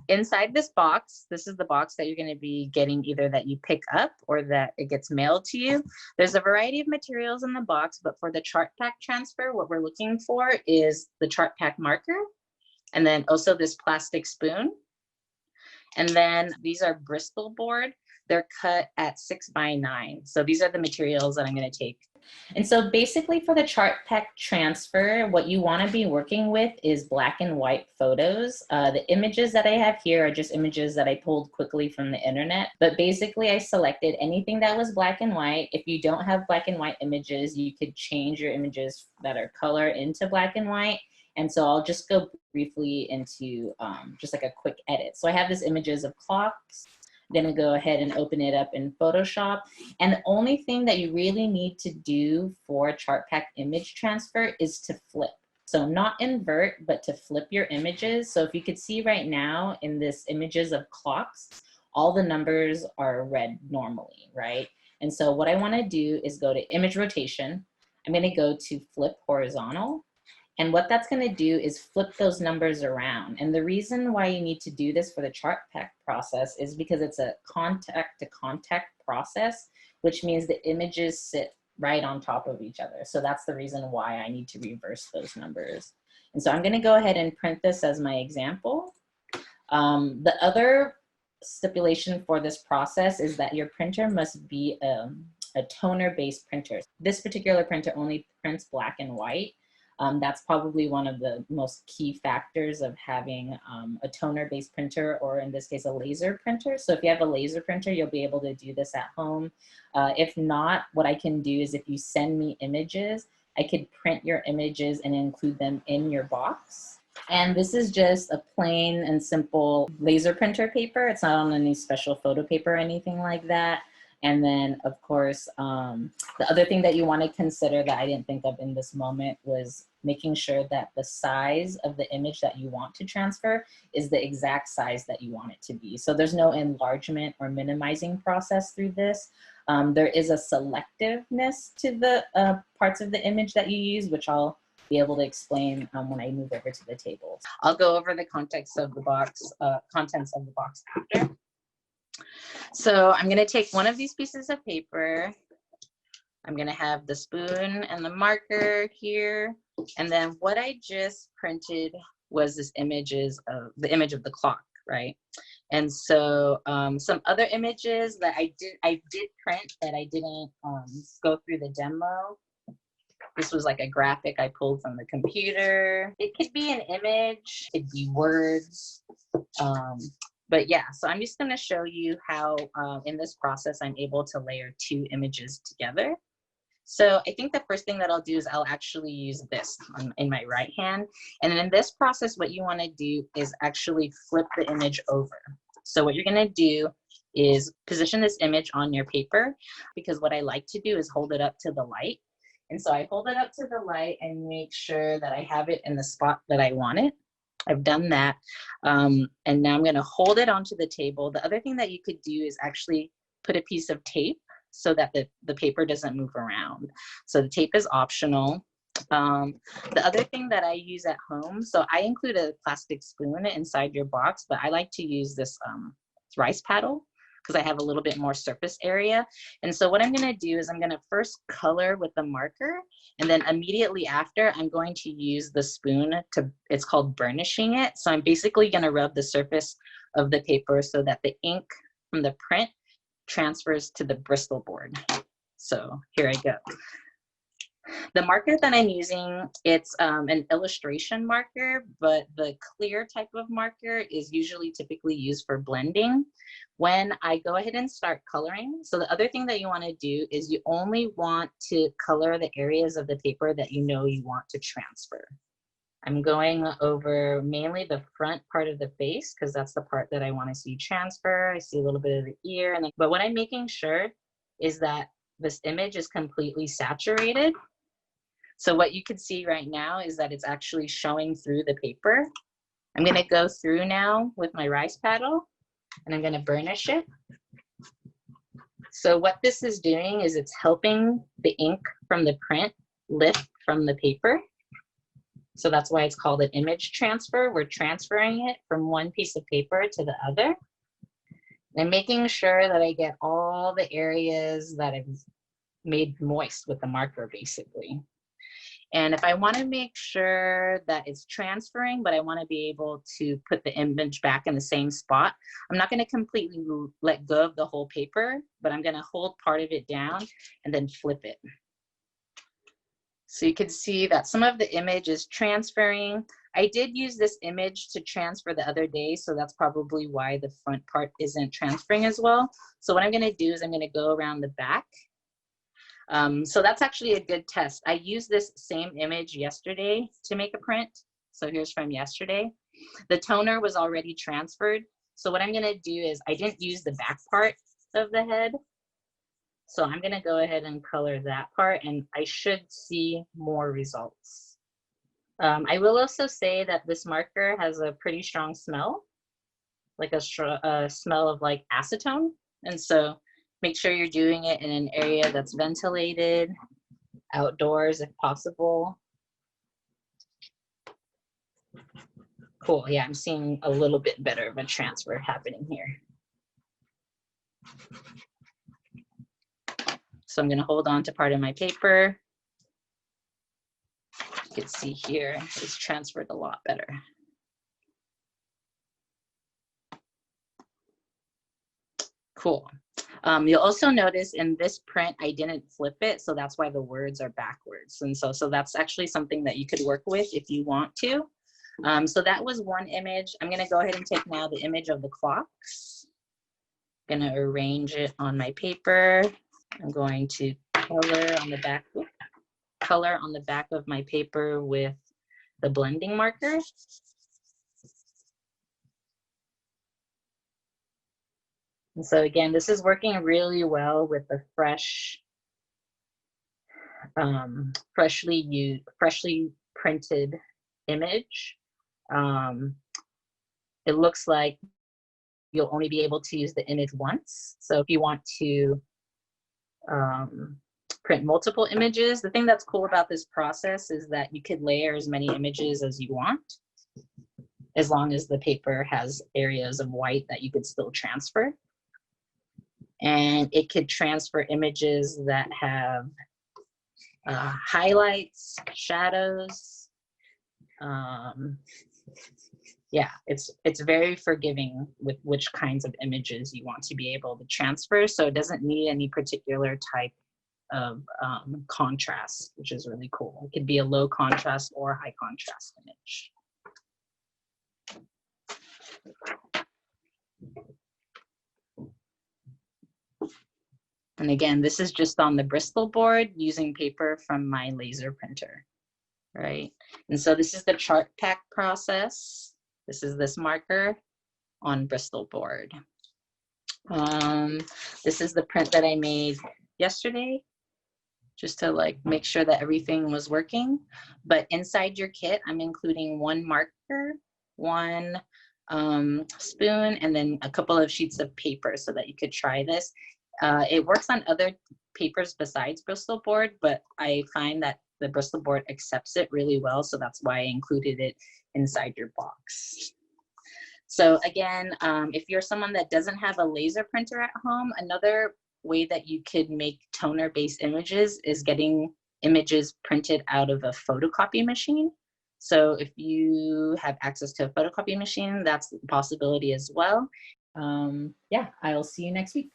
Inside this box, this is the box that you're going to be getting, either that you pick up or that it gets mailed to you. There's a variety of materials in the box, but for the Chartpak transfer, what we're looking for is the Chartpak marker, and then also this plastic spoon. And then these are Bristol board. They're cut at 6x9. So these are the materials that I'm going to take. And so basically for the Chartpak transfer, what you want to be working with is black and white photos. The images that I have here are just images that I pulled quickly from the internet. But basically I selected anything that was black and white. If you don't have black and white images, you could change your images that are color into black and white. And so I'll just go briefly into just like a quick edit. So I have these images of clocks. I'm gonna go ahead and open it up in Photoshop. And the only thing that you really need to do for Chartpak image transfer is to flip. So not invert, but to flip your images. So if you could see right now in this images of clocks, all the numbers are read normally, right? And so what I wanna do is go to image rotation. I'm gonna go to flip horizontal. And what that's going to do is flip those numbers around. And the reason why you need to do this for the Chartpak process is because it's a contact to contact process, which means the images sit right on top of each other. So that's the reason why I need to reverse those numbers. And so I'm going to go ahead and print this as my example. The other stipulation for this process is that your printer must be a toner-based printer. This particular printer only prints black and white. That's probably one of the most key factors of having a toner-based printer, or in this case, a laser printer. So if you have a laser printer, you'll be able to do this at home. If not, what I can do is if you send me images, I could print your images and include them in your box. And this is just a plain and simple laser printer paper. It's not on any special photo paper or anything like that. And then, of course, the other thing that you want to consider that I didn't think of in this moment was making sure that the size of the image that you want to transfer is the exact size that you want it to be. So there's no enlargement or minimizing process through this. There is a selectiveness to the parts of the image that you use, which I'll be able to explain when I move over to the table. I'll go over the context of the box, contents of the box after. So I'm going to take one of these pieces of paper. I'm going to have the spoon and the marker here. And then what I just printed was this images of the image of the clock, right? And so some other images that I did print that I didn't go through the demo. This was like a graphic I pulled from the computer. It could be an image, it could be words. But yeah, so I'm just going to show you how in this process I'm able to layer two images together. So I think the first thing that I'll do is I'll actually use this in my right hand. And then in this process, what you want to do is actually flip the image over. So what you're going to do is position this image on your paper, because what I like to do is hold it up to the light. And so I hold it up to the light and make sure that I have it in the spot that I want it. I've done that. And now I'm going to hold it onto the table. The other thing that you could do is actually put a piece of tape so that the paper doesn't move around. So the tape is optional. The other thing that I use at home, so I include a plastic spoon inside your box, but I like to use this rice paddle because I have a little bit more surface area. And so what I'm going to do is I'm going to first color with the marker, and then immediately after I'm going to use the spoon to, it's called burnishing it. So I'm basically going to rub the surface of the paper so that the ink from the print transfers to the Bristol board. So here I go. The marker that I'm using, it's an illustration marker, but the clear type of marker is usually typically used for blending. When I go ahead and start coloring, so the other thing that you want to do is you only want to color the areas of the paper that you know you want to transfer. I'm going over mainly the front part of the face because that's the part that I want to see transfer. I see a little bit of the ear, and but what I'm making sure is that this image is completely saturated. So what you can see right now is that it's actually showing through the paper. I'm going to go through now with my rice paddle, and I'm going to burnish it. So what this is doing is it's helping the ink from the print lift from the paper. So that's why it's called an image transfer. We're transferring it from one piece of paper to the other. And making sure that I get all the areas that I've made moist with the marker, basically. And if I want to make sure that it's transferring, but I want to be able to put the image back in the same spot, I'm not going to completely let go of the whole paper, but I'm going to hold part of it down and then flip it. So you can see that some of the image is transferring. I did use this image to transfer the other day, so that's probably why the front part isn't transferring as well. So what I'm going to do is I'm going to go around the back. So that's actually a good test. I used this same image yesterday to make a print. So here's from yesterday. The toner was already transferred. So what I'm going to do is I didn't use the back part of the head. So I'm going to go ahead and color that part, and I should see more results. I will also say that this marker has a pretty strong smell, like a smell of like acetone. And so make sure you're doing it in an area that's ventilated, outdoors if possible. Cool, yeah, I'm seeing a little bit better of a transfer happening here. So I'm gonna hold on to part of my paper. You can see here, it's transferred a lot better. Cool. You'll also notice in this print, I didn't flip it, so that's why the words are backwards. And so that's actually something that you could work with if you want to. So that was one image. I'm gonna go ahead and take now the image of the clocks. I'm gonna arrange it on my paper. I'm going to color on the back of my paper with the blending marker. And so again, this is working really well with the freshly printed image. It looks like you'll only be able to use the image once. So if you want to print multiple images, the thing that's cool about this process is that you could layer as many images as you want, as long as the paper has areas of white that you could still transfer. And it could transfer images that have highlights, shadows. Yeah, it's very forgiving with which kinds of images you want to be able to transfer. So it doesn't need any particular type of contrast, which is really cool. It could be a low contrast or high contrast image. And again, this is just on the Bristol board using paper from my laser printer, right? And so this is the Chartpak process. This is this marker on Bristol board. This is the print that I made yesterday, just to like make sure that everything was working. But inside your kit, I'm including one marker, one spoon, and then a couple of sheets of paper so that you could try this. It works on other papers besides Bristol board, but I find that the Bristol board accepts it really well, so that's why I included it inside your box. So again, if you're someone that doesn't have a laser printer at home, another way that you could make toner-based images is getting images printed out of a photocopy machine. So if you have access to a photocopy machine, that's a possibility as well. Yeah, I'll see you next week.